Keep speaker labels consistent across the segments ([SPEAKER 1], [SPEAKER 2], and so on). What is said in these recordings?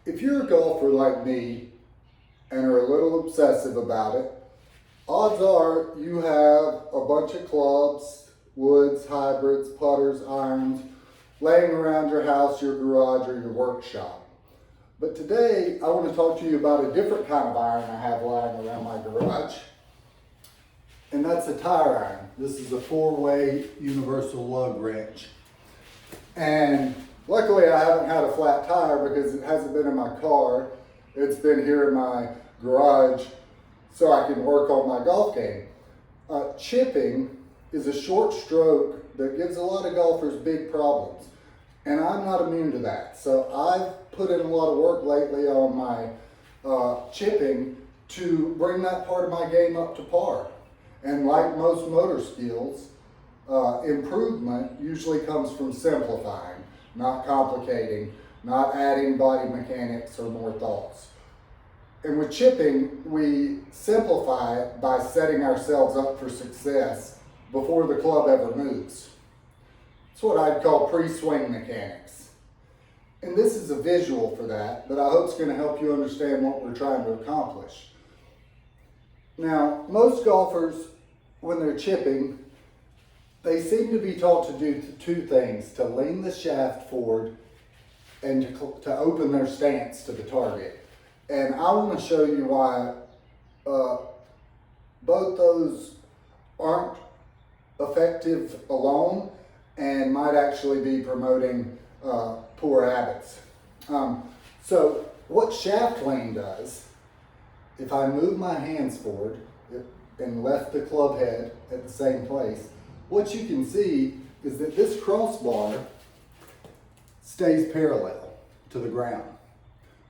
[SPEAKER 1] If you're a golfer like me and are a little obsessive about it, odds are you have a bunch of clubs, woods, hybrids, putters, irons, laying around your house, your garage, or your workshop. But today, I want to talk to you about a different kind of iron I have lying around my garage, and that's a tire iron. This is a 4-way universal lug wrench. And luckily, I haven't had a flat tire because it hasn't been in my car. It's been here in my garage so I can work on my golf game. Chipping is a short stroke that gives a lot of golfers big problems. And I'm not immune to that. So I've put in a lot of work lately on my chipping to bring that part of my game up to par. And like most motor skills, improvement usually comes from simplifying, not complicating, not adding body mechanics or more thoughts. And with chipping, we simplify it by setting ourselves up for success before the club ever moves. It's what I'd call pre-swing mechanics. And this is a visual for that I hope is going to help you understand what we're trying to accomplish. Now, most golfers, when they're chipping, they seem to be taught to do two things: to lean the shaft forward and to open their stance to the target. And I want to show you why both those aren't effective alone and might actually be promoting poor habits. So what shaft lean does, if I move my hands forward and left the club head at the same place, what you can see is that this crossbar stays parallel to the ground.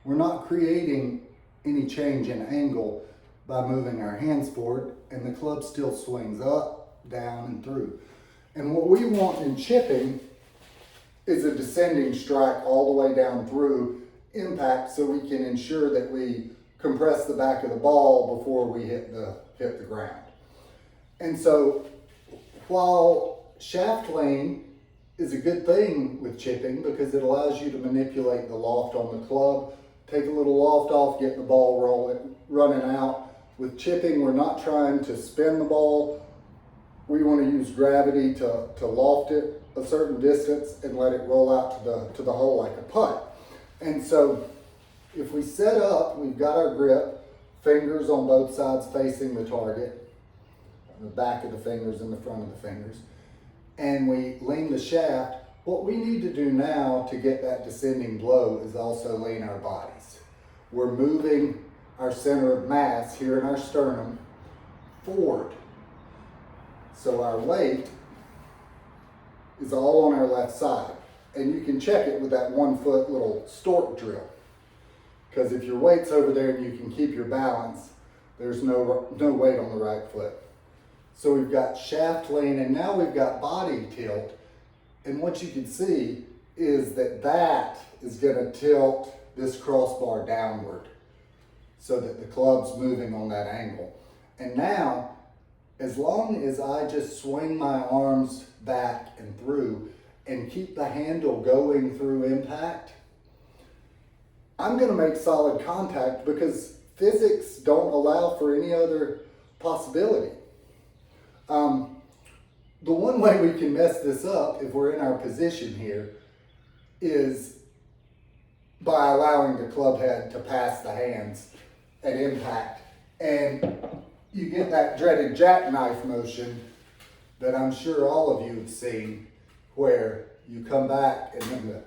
[SPEAKER 1] We're not creating any change in angle by moving our hands forward, and the club still swings up, down, and through. And what we want in chipping is a descending strike all the way down through impact, so we can ensure that we compress the back of the ball before we hit the ground. And so while shaft lean is a good thing with chipping because it allows you to manipulate the loft on the club, take a little loft off, get the ball running out. With chipping, we're not trying to spin the ball. We want to use gravity to loft it a certain distance and let it roll out to the hole like a putt. And so if we set up, we've got our grip, fingers on both sides facing the target, the back of the fingers and the front of the fingers, and we lean the shaft. What we need to do now to get that descending blow is also lean our bodies. We're moving our center of mass here in our sternum forward. So our weight is all on our left side. And you can check it with that 1 foot little stork drill. Because if your weight's over there and you can keep your balance, there's no weight on the right foot. So we've got shaft lean, and now we've got body tilt. And what you can see is that is going to tilt this crossbar downward so that the club's moving on that angle. And now, as long as I just swing my arms back and through and keep the handle going through impact, I'm going to make solid contact because physics don't allow for any other possibility. The one way we can mess this up if we're in our position here is by allowing the club head to pass the hands at impact. And you get that dreaded jackknife motion that I'm sure all of you have seen, where you come back and then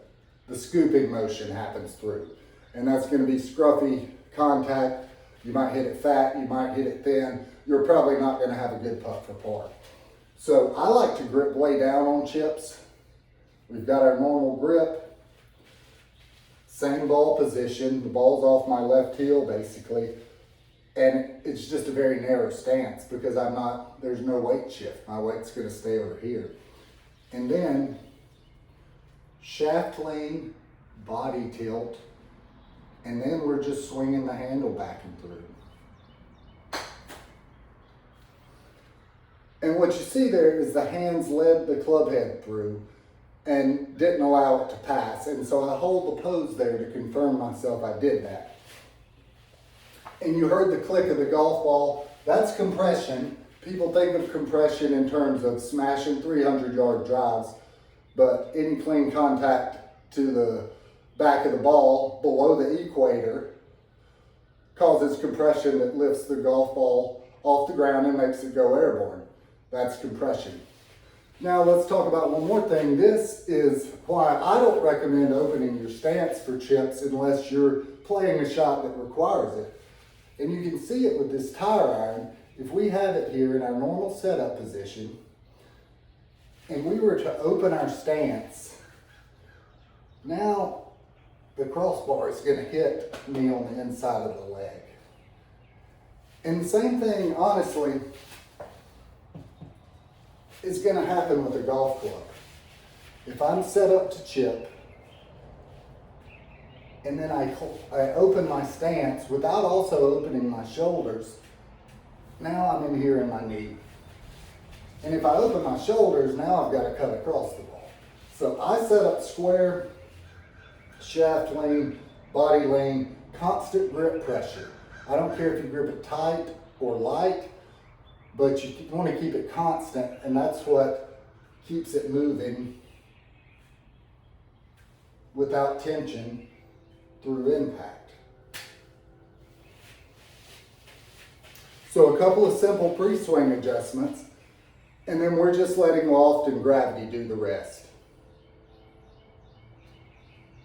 [SPEAKER 1] the scooping motion happens through. And that's going to be scruffy contact. You might hit it fat, you might hit it thin. You're probably not going to have a good putt for par. So I like to grip way down on chips. We've got our normal grip, same ball position. The ball's off my left heel basically. And it's just a very narrow stance because there's no weight shift. My weight's going to stay over here. And then shaft lean, body tilt, and then we're just swinging the handle back and through. And what you see there is the hands led the club head through, and didn't allow it to pass. And so I hold the pose there to confirm myself I did that. And you heard the click of the golf ball. That's compression. People think of compression in terms of smashing 300-yard drives, but any clean contact to the back of the ball below the equator causes compression that lifts the golf ball off the ground and makes it go airborne. That's compression. Now let's talk about one more thing. This is why I don't recommend opening your stance for chips unless you're playing a shot that requires it. And you can see it with this tire iron. If we have it here in our normal setup position, and we were to open our stance, now the crossbar is going to hit me on the inside of the leg. And the same thing, honestly, is going to happen with a golf club. If I'm set up to chip, and then I open my stance without also opening my shoulders, now I'm in here in my knee. And if I open my shoulders, now I've got to cut across the ball. So I set up square, shaft lean, body lean, constant grip pressure. I don't care if you grip it tight or light, but you want to keep it constant, and that's what keeps it moving without tension through impact. So a couple of simple pre-swing adjustments, and then we're just letting loft and gravity do the rest.